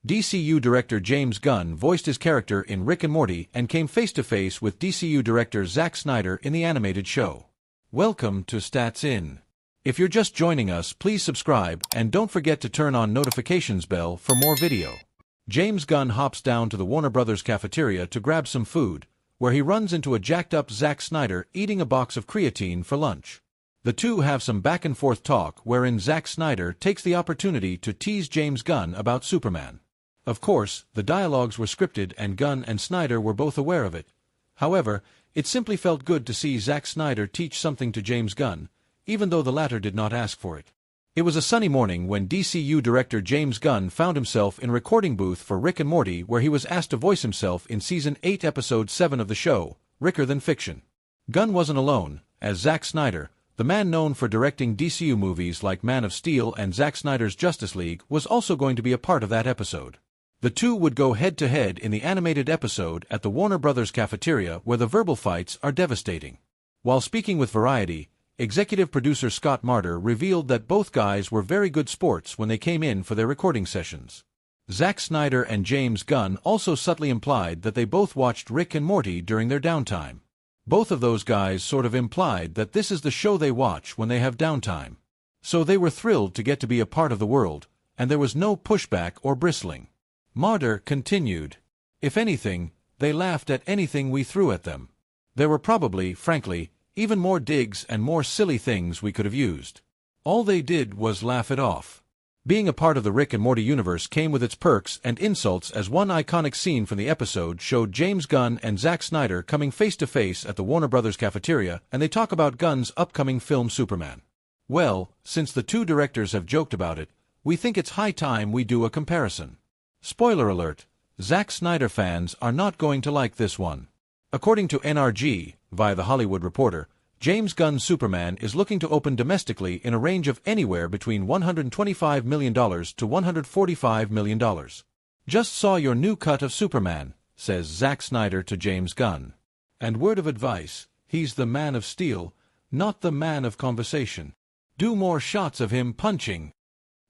DCU director James Gunn voiced his character in Rick and Morty and came face-to-face with DCU director Zack Snyder in the animated show. Welcome to Stats In. If you're just joining us, please subscribe and don't forget to turn on notifications bell for more video. James Gunn hops down to the Warner Brothers cafeteria to grab some food, where he runs into a jacked-up Zack Snyder eating a box of creatine for lunch. The two have some back-and-forth talk wherein Zack Snyder takes the opportunity to tease James Gunn about Superman. Of course, the dialogues were scripted and Gunn and Snyder were both aware of it. However, it simply felt good to see Zack Snyder teach something to James Gunn, even though the latter did not ask for it. It was a sunny morning when DCU director James Gunn found himself in a recording booth for Rick and Morty, where he was asked to voice himself in Season 8 Episode 7 of the show, Ricker Than Fiction. Gunn wasn't alone, as Zack Snyder, the man known for directing DCU movies like Man of Steel and Zack Snyder's Justice League, was also going to be a part of that episode. The two would go head-to-head in the animated episode at the Warner Brothers cafeteria, where the verbal fights are devastating. While speaking with Variety, executive producer Scott Marder revealed that both guys were very good sports when they came in for their recording sessions. Zack Snyder and James Gunn also subtly implied that they both watched Rick and Morty during their downtime. Both of those guys sort of implied that this is the show they watch when they have downtime. So they were thrilled to get to be a part of the world, and there was no pushback or bristling. Marder continued, "If anything, they laughed at anything we threw at them. There were probably, frankly, even more digs and more silly things we could have used. All they did was laugh it off." Being a part of the Rick and Morty universe came with its perks and insults, as one iconic scene from the episode showed James Gunn and Zack Snyder coming face-to-face at the Warner Brothers cafeteria, and they talk about Gunn's upcoming film Superman. Well, since the two directors have joked about it, we think it's high time we do a comparison. Spoiler alert, Zack Snyder fans are not going to like this one. According to NRG, via The Hollywood Reporter, James Gunn's Superman is looking to open domestically in a range of anywhere between $125 million to $145 million. "Just saw your new cut of Superman," says Zack Snyder to James Gunn. "And word of advice, he's the Man of Steel, not the man of conversation. Do more shots of him punching."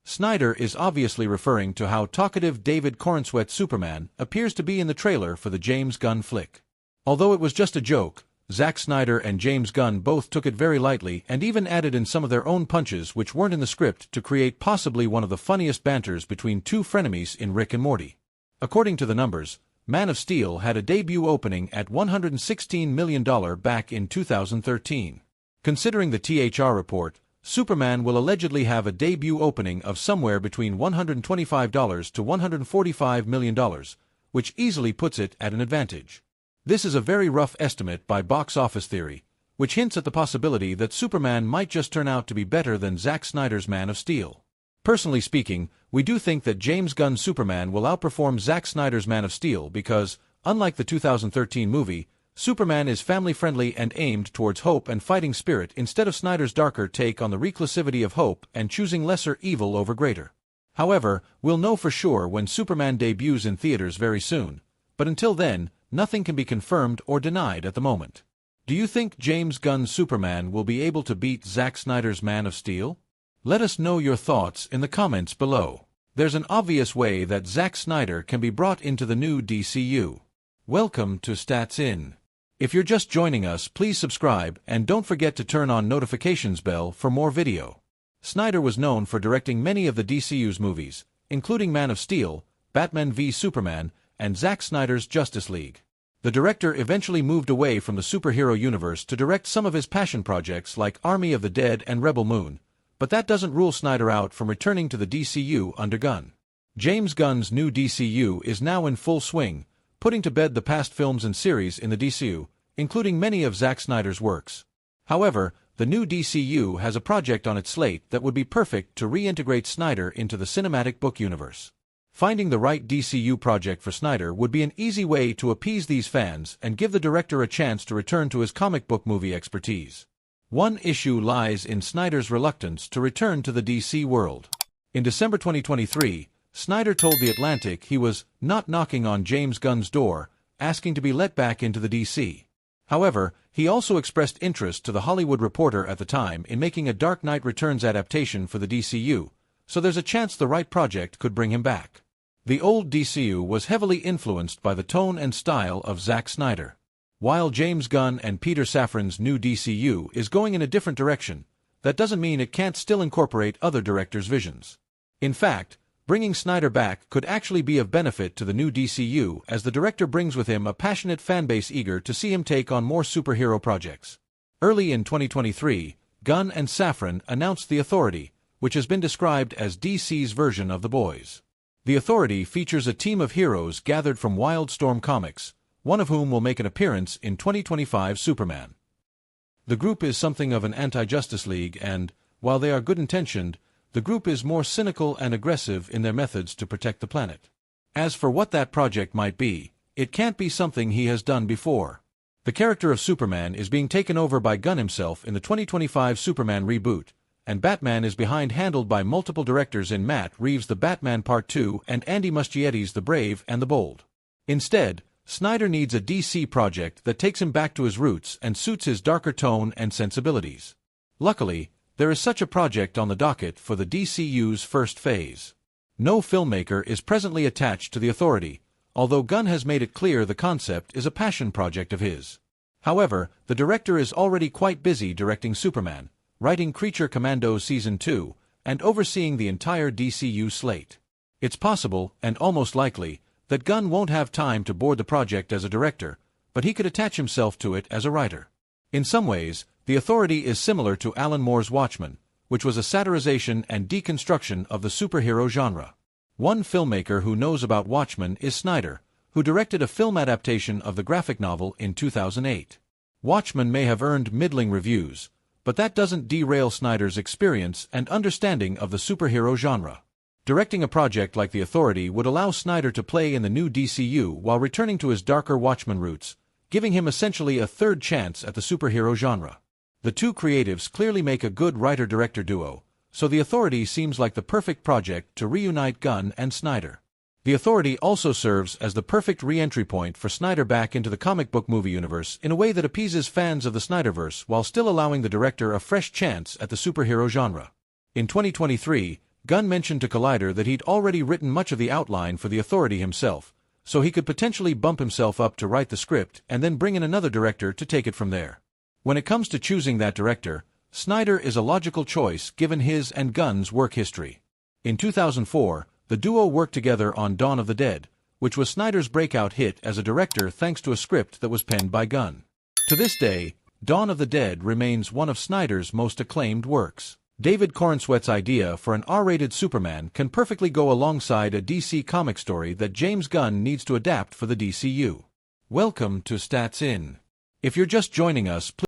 Snyder is obviously referring to how talkative David Corenswet's Superman appears to be in the trailer for the James Gunn flick. Although it was just a joke, Zack Snyder and James Gunn both took it very lightly and even added in some of their own punches which weren't in the script to create possibly one of the funniest banters between two frenemies in Rick and Morty. According to the numbers, Man of Steel had a debut opening at $116 million back in 2013. Considering the THR report, Superman will allegedly have a debut opening of somewhere between $125 to $145 million, which easily puts it at an advantage. This is a very rough estimate by Box Office Theory, which hints at the possibility that Superman might just turn out to be better than Zack Snyder's Man of Steel. Personally speaking, we do think that James Gunn's Superman will outperform Zack Snyder's Man of Steel because, unlike the 2013 movie, Superman is family-friendly and aimed towards hope and fighting spirit instead of Snyder's darker take on the reclusivity of hope and choosing lesser evil over greater. However, we'll know for sure when Superman debuts in theaters very soon, but until then, nothing can be confirmed or denied at the moment. Do you think James Gunn's Superman will be able to beat Zack Snyder's Man of Steel? Let us know your thoughts in the comments below. There's an obvious way that Zack Snyder can be brought into the new DCU. Welcome to Stats In. If you're just joining us, please subscribe and don't forget to turn on notifications bell for more video. Snyder was known for directing many of the DCU's movies, including Man of Steel, Batman v Superman, and Zack Snyder's Justice League. The director eventually moved away from the superhero universe to direct some of his passion projects like Army of the Dead and Rebel Moon, but that doesn't rule Snyder out from returning to the DCU under Gunn. James Gunn's new DCU is now in full swing, putting to bed the past films and series in the DCU, including many of Zack Snyder's works. However, the new DCU has a project on its slate that would be perfect to reintegrate Snyder into the cinematic book universe. Finding the right DCU project for Snyder would be an easy way to appease these fans and give the director a chance to return to his comic book movie expertise. One issue lies in Snyder's reluctance to return to the DC world. In December 2023, Snyder told The Atlantic he was not knocking on James Gunn's door, asking to be let back into the DC. However, he also expressed interest to The Hollywood Reporter at the time in making a Dark Knight Returns adaptation for the DCU, so there's a chance the right project could bring him back. The old DCU was heavily influenced by the tone and style of Zack Snyder. While James Gunn and Peter Safran's new DCU is going in a different direction, that doesn't mean it can't still incorporate other directors' visions. In fact, bringing Snyder back could actually be of benefit to the new DCU, as the director brings with him a passionate fanbase eager to see him take on more superhero projects. Early in 2023, Gunn and Safran announced The Authority, which has been described as DC's version of The Boys. The Authority features a team of heroes gathered from Wildstorm Comics, one of whom will make an appearance in 2025's Superman. The group is something of an anti-Justice League and, while they are good-intentioned, the group is more cynical and aggressive in their methods to protect the planet. As for what that project might be, it can't be something he has done before. The character of Superman is being taken over by Gunn himself in the 2025 Superman reboot, and Batman is handled by multiple directors in Matt Reeves' The Batman Part 2 and Andy Muschietti's The Brave and the Bold. Instead, Snyder needs a DC project that takes him back to his roots and suits his darker tone and sensibilities. Luckily, there is such a project on the docket for the DCU's first phase. No filmmaker is presently attached to The Authority, although Gunn has made it clear the concept is a passion project of his. However, the director is already quite busy directing Superman, writing Creature Commandos Season 2, and overseeing the entire DCU slate. It's possible, and almost likely, that Gunn won't have time to board the project as a director, but he could attach himself to it as a writer. In some ways, The Authority is similar to Alan Moore's Watchmen, which was a satirization and deconstruction of the superhero genre. One filmmaker who knows about Watchmen is Snyder, who directed a film adaptation of the graphic novel in 2008. Watchmen may have earned middling reviews, but that doesn't derail Snyder's experience and understanding of the superhero genre. Directing a project like The Authority would allow Snyder to play in the new DCU while returning to his darker Watchmen roots, giving him essentially a third chance at the superhero genre. The two creatives clearly make a good writer-director duo, so The Authority seems like the perfect project to reunite Gunn and Snyder. The Authority also serves as the perfect re-entry point for Snyder back into the comic book movie universe in a way that appeases fans of the Snyderverse while still allowing the director a fresh chance at the superhero genre. In 2023, Gunn mentioned to Collider that he'd already written much of the outline for The Authority himself, so he could potentially bump himself up to write the script and then bring in another director to take it from there. When it comes to choosing that director, Snyder is a logical choice given his and Gunn's work history. In 2004, the duo worked together on Dawn of the Dead, which was Snyder's breakout hit as a director thanks to a script that was penned by Gunn. To this day, Dawn of the Dead remains one of Snyder's most acclaimed works. David Corenswet's idea for an R-rated Superman can perfectly go alongside a DC comic story that James Gunn needs to adapt for the DCU. Welcome to Stats In. If you're just joining us, please